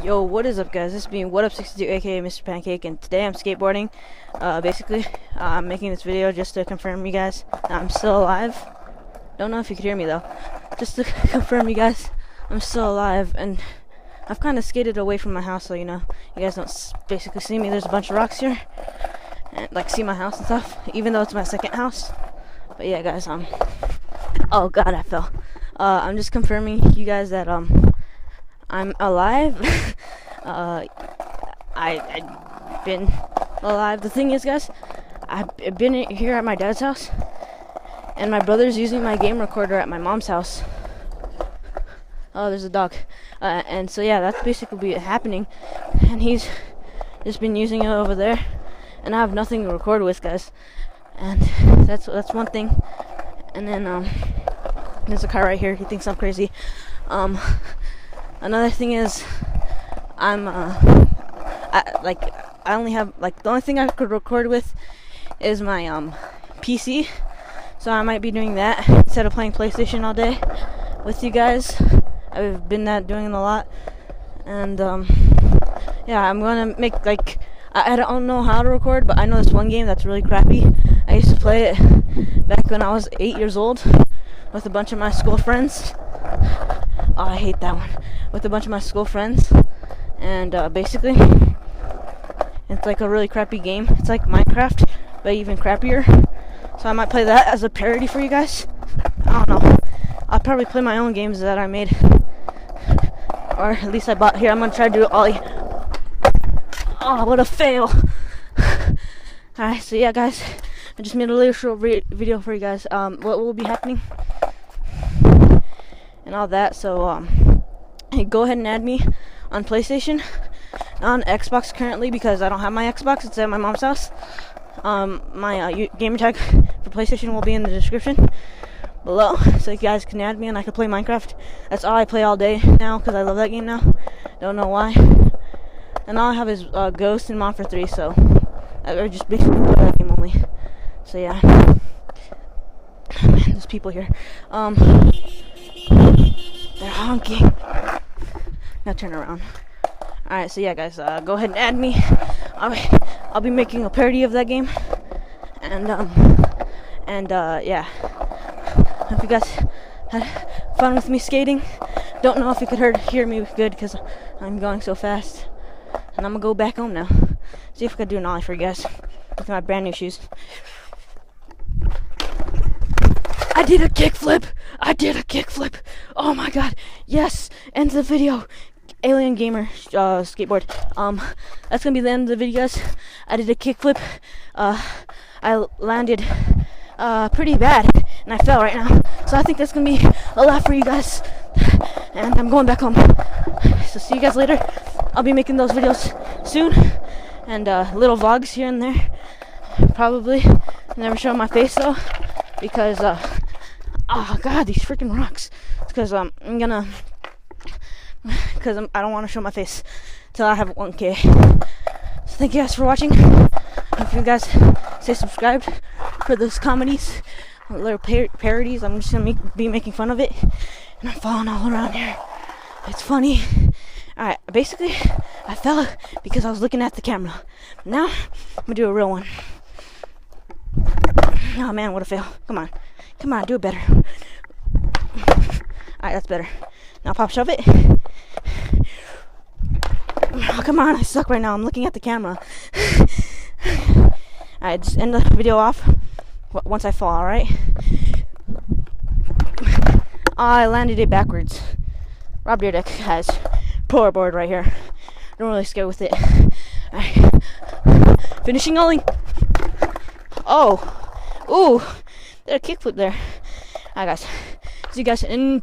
Yo, what is up, guys? This is being What Up 62, aka Mr. Pancake, and today I'm skateboarding. Basically, I'm making this video just to confirm you guys that I'm still alive. Don't know if you could hear me though. Just to confirm you guys, I'm still alive, and I've kind of skated away from my house, so you know, you guys don't basically see me. There's a bunch of rocks here, and like see my house and stuff, even though it's my second house. But yeah, guys, oh god, I fell. I'm just confirming you guys that I'm alive. I've been alive. The thing is, guys, I've been here at my dad's house, and my brother's using my game recorder at my mom's house. Oh, there's a dog. And so yeah, that's basically happening, and he's just been using it over there, and I have nothing to record with, guys. And that's one thing. And then there's a car right here. He thinks I'm crazy. Another thing is, I only have, like, the only thing I could record with is my PC, so I might be doing that instead of playing PlayStation all day with you guys. I've been doing it a lot, and yeah, I'm gonna make, like, I don't know how to record, but I know this one game that's really crappy. I used to play it back when I was 8 years old with a bunch of my school friends. Oh, I hate that one. With a bunch of my school friends, and basically, it's like a really crappy game. It's like Minecraft, but even crappier. So I might play that as a parody for you guys. I don't know. I'll probably play my own games that I made, or at least I bought. Here, I'm gonna try to do ollie. Oh, what a fail! Alright, so yeah, guys, I just made a little short video for you guys. What will be happening and all that. So hey, go ahead and add me on PlayStation, on Xbox currently, because I don't have my Xbox. It's at my mom's house. My gamer tag for PlayStation will be in the description below, so you guys can add me and I can play Minecraft. That's all I play all day now, because I love that game now. Don't know why. And all I have is Ghost and Monster 3, so I just basically play that game only. So yeah. Man, there's people here. They're honking. Now turn around. Alright, so yeah, guys, go ahead and add me. I'll be making a parody of that game. And yeah. Hope you guys had fun with me skating. Don't know if you could hear me good, because I'm going so fast. And I'm gonna go back home now. See if I could do an ollie for you guys with my brand new shoes. I did a kickflip! Oh my god, yes! End the video. Alien Gamer skateboard. That's gonna be the end of the video, guys. I did a kickflip. I landed pretty bad, and I fell right now. So I think that's gonna be a lot for you guys. And I'm going back home. So see you guys later. I'll be making those videos soon, and little vlogs here and there. Probably never show my face though, because oh god, these freaking rocks. It's because I don't want to show my face till I have 1K. So thank you guys for watching. If you guys stay subscribed for those comedies, little parodies, I'm just gonna be making fun of it, and I'm falling all around here. It's funny. Alright, basically, I fell because I was looking at the camera. Now, I'm gonna do a real one. Oh man, what a fail. Come on, do it better. Alright, that's better. Now pop shove it. Oh, come on, I suck right now. I'm looking at the camera. Alright, just end the video off once I fall, alright? I landed it backwards. Rob Deerdeck has power board right here. Don't really skate with it. Alright. Finishing ollie. Oh. Ooh. There's a kickflip there. Alright, guys. See you guys in